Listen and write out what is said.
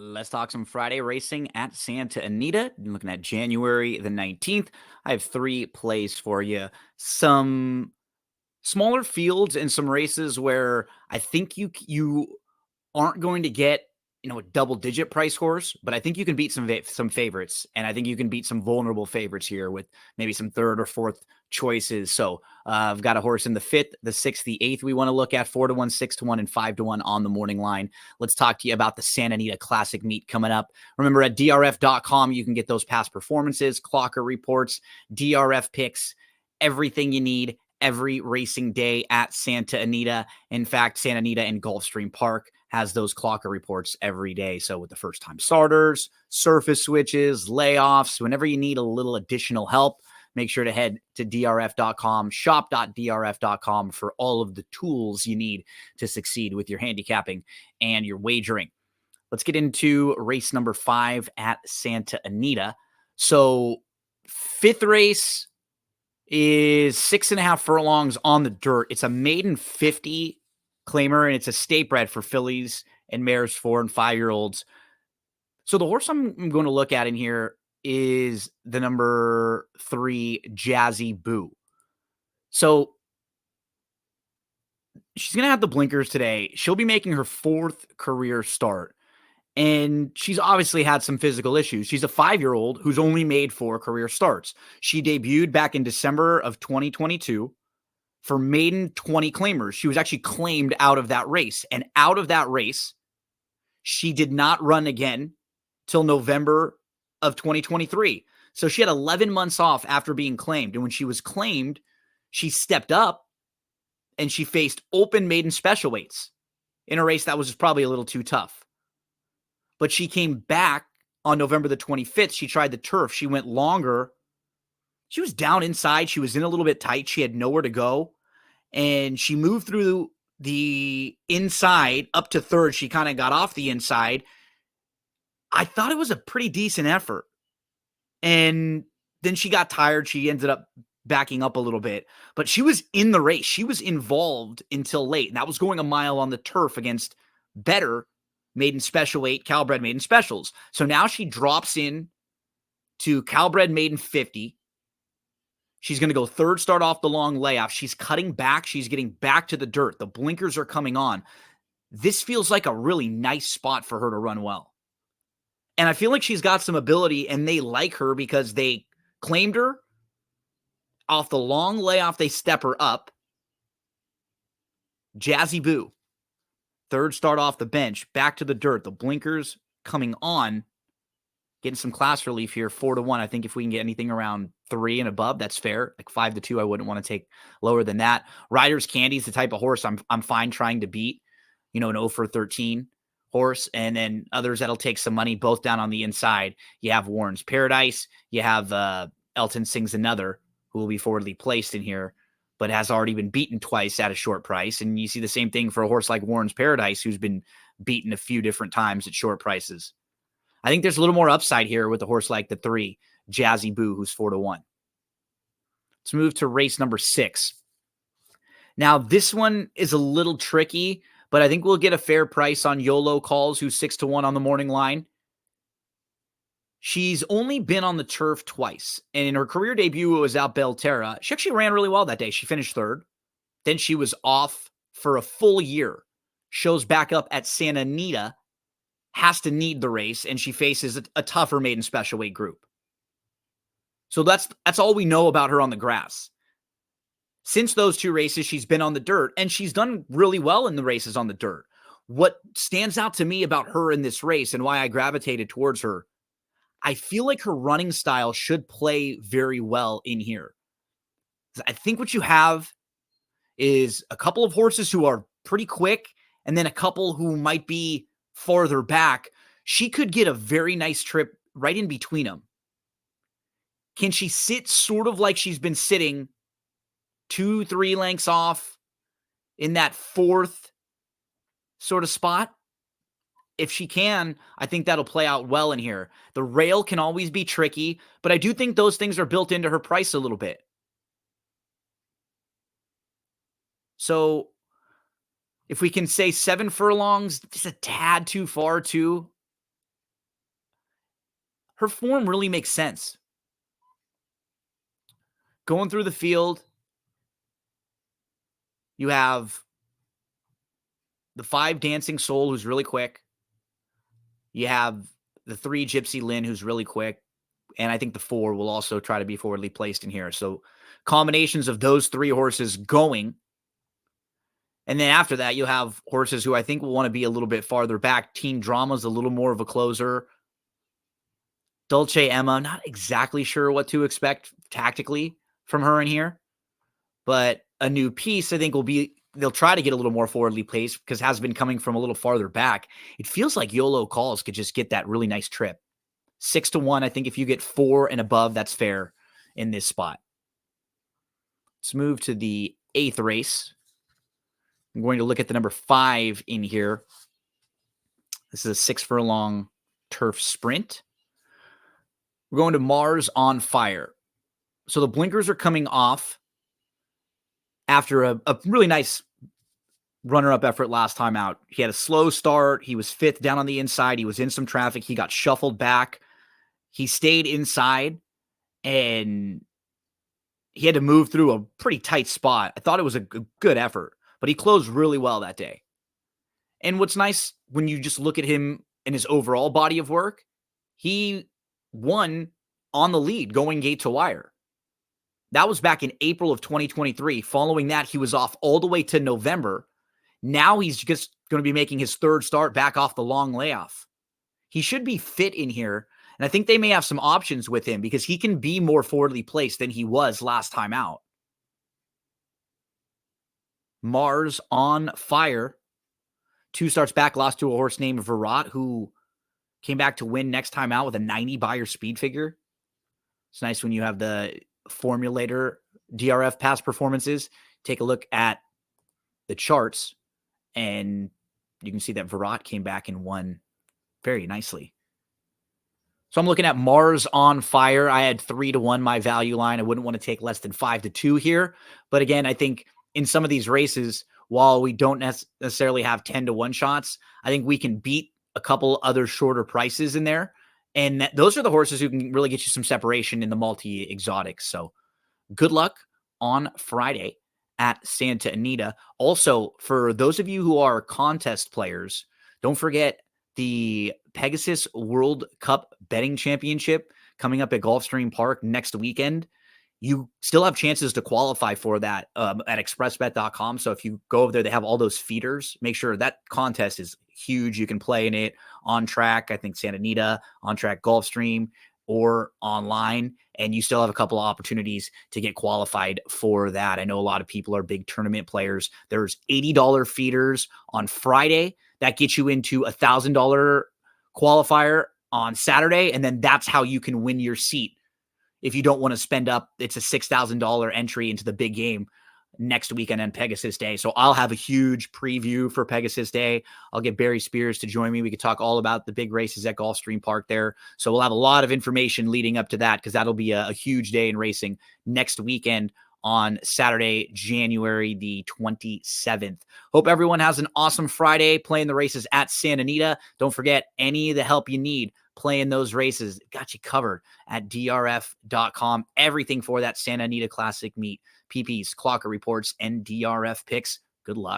Let's talk some Friday racing at Santa Anita. Looking at January the 19th. I have 3 plays for you. Some smaller fields and some races where I think you aren't going to get, a double-digit price horse, but I think you can beat some favorites, and I think you can beat some vulnerable favorites here with maybe some third or fourth choices. So I've got a horse in the 5th, the 6th, the 8th we want to look at, 4-1, 6-1, and 5-1 on the morning line. Let's talk to you about the Santa Anita Classic meet coming up. Remember, at drf.com, you can get those past performances, clocker reports, DRF picks, everything you need every racing day at Santa Anita. In fact, Santa Anita and Gulfstream Park has those clocker reports every day. So with the first-time starters, surface switches, layoffs, whenever you need a little additional help, make sure to head to drf.com, shop.drf.com for all of the tools you need to succeed with your handicapping and your wagering. Let's get into race number 5 at Santa Anita. So 5th race is 6.5 furlongs on the dirt. It's a maiden 50 claimer, and it's a state bred for fillies and mares 4 and 5-year-olds. So the horse I'm going to look at in here is the number 3, Jazzy Boo. So she's going to have the blinkers today. She'll be making her 4th career start. And she's obviously had some physical issues. She's a 5-year-old who's only made 4 career starts. She debuted back in December of 2022 for maiden 20 claimers. She was actually claimed out of that race. And out of that race, she did not run again till November of 2023. So she had 11 months off after being claimed. And when she was claimed, she stepped up and she faced open maiden special weights in a race that was just probably a little too tough. But she came back on November the 25th. She tried the turf. She went longer. She was down inside. She was in a little bit tight. She had nowhere to go. And she moved through the inside up to third. She kind of got off the inside. I thought it was a pretty decent effort. And then she got tired. She ended up backing up a little bit. But she was in the race. She was involved until late. And that was going a mile on the turf against better maiden special weight, Calbred maiden specials. So now she drops in to Calbred maiden 50. She's going to go third start off the long layoff. She's cutting back. She's getting back to the dirt. The blinkers are coming on. This feels like a really nice spot for her to run well. And I feel like she's got some ability, and they like her because they claimed her. Off the long layoff, they step her up. Jazzy Boo. Third start off the bench, back to the dirt. The blinkers coming on, getting some class relief here, 4-1. I think if we can get anything around 3 and above, that's fair. Like 5-2, I wouldn't want to take lower than that. Riders Candy is the type of horse I'm fine trying to beat. An 0 for 13 horse, and then others that'll take some money, both down on the inside. You have Warren's Paradise. You have Elton Sings Another, who will be forwardly placed in here, but has already been beaten twice at a short price. And you see the same thing for a horse like Warren's Paradise, who's been beaten a few different times at short prices. I think there's a little more upside here with a horse like the 3, Jazzy Boo, who's 4-1. Let's move to race number 6. Now, this one is a little tricky, but I think we'll get a fair price on YOLO Calls, who's 6-1 on the morning line. She's only been on the turf twice, and in her career debut, it was out Belterra. She actually ran really well that day. She finished third. Then she was off for a full year. Shows back up at Santa Anita, has to need the race, and she faces a tougher maiden special weight group. So that's all we know about her on the grass. Since those 2 races, she's been on the dirt, and she's done really well in the races on the dirt. What stands out to me about her in this race and why I gravitated towards her, I feel like her running style should play very well in here. I think what you have is a couple of horses who are pretty quick, and then a couple who might be farther back. She could get a very nice trip right in between them. Can she sit sort of like she's been sitting 2-3 lengths off in that 4th sort of spot? If she can, I think that'll play out well in here. The rail can always be tricky, but I do think those things are built into her price a little bit. So if we can say 7 furlongs, just a tad too far too. her form really makes sense. Going through the field, you have the 5 Dancing Soul, who's really quick. You have the 3 Gypsy Lynn, who's really quick. And I think the 4 will also try to be forwardly placed in here. So combinations of those 3 horses going. And then after that, you'll have horses who I think will want to be a little bit farther back. Teen Drama's a little more of a closer. Dolce Emma, not exactly sure what to expect tactically from her in here. But a new piece, I think, will be, they'll try to get a little more forwardly placed because has been coming from a little farther back. It feels like YOLO Calls could just get that really nice trip. 6-1, I think if you get 4 and above, that's fair in this spot. Let's move to the 8th race. I'm going to look at the number 5 in here. This is a 6 furlong turf sprint. We're going to Mars on Fire. So the blinkers are coming off after a really nice runner-up effort last time out. He had a slow start. He was 5th down on the inside. He was in some traffic. He got shuffled back. He stayed inside, and he had to move through a pretty tight spot. I thought it was a good effort, but he closed really well that day. And what's nice when you just look at him and his overall body of work, he won on the lead going gate to wire. That was back in April of 2023. Following that, he was off all the way to November. Now he's just going to be making his 3rd start back off the long layoff. He should be fit in here. And I think they may have some options with him because he can be more forwardly placed than he was last time out. Mars on Fire. 2 starts back, lost to a horse named Virat, who came back to win next time out with a 90 Beyer speed figure. It's nice when you have the formulator DRF past performances. Take a look at the charts, and you can see that Virat came back and won very nicely. So I'm looking at Mars on Fire. I had 3-1 my value line. I wouldn't want to take less than 5-2 here. But again, I think in some of these races, while we don't necessarily have 10-1 shots, I think we can beat a couple other shorter prices in there. And those are the horses who can really get you some separation in the multi-exotics. So good luck on Friday at Santa Anita. Also, for those of you who are contest players, don't forget the Pegasus World Cup Betting Championship coming up at Gulfstream Park next weekend. You still have chances to qualify for that at expressbet.com. So if you go over there, they have all those feeders. Make sure that contest is huge. You can play in it on track, I think Santa Anita, on track Gulfstream, or online. And you still have a couple of opportunities to get qualified for that. I know a lot of people are big tournament players. There's $80 feeders on Friday. That gets you into a $1,000 qualifier on Saturday. And then that's how you can win your seat. If you don't want to spend up, it's a $6,000 entry into the big game next weekend on Pegasus Day. So I'll have a huge preview for Pegasus Day. I'll get Barry Spears to join me. We could talk all about the big races at Gulfstream Park there. So we'll have a lot of information leading up to that because that'll be a huge day in racing next weekend on Saturday, January the 27th. Hope everyone has an awesome Friday playing the races at Santa Anita. Don't forget, any of the help you need playing those races, got you covered at drf.com. Everything for that Santa Anita Classic meet, PPs, clocker reports, and DRF picks. Good luck.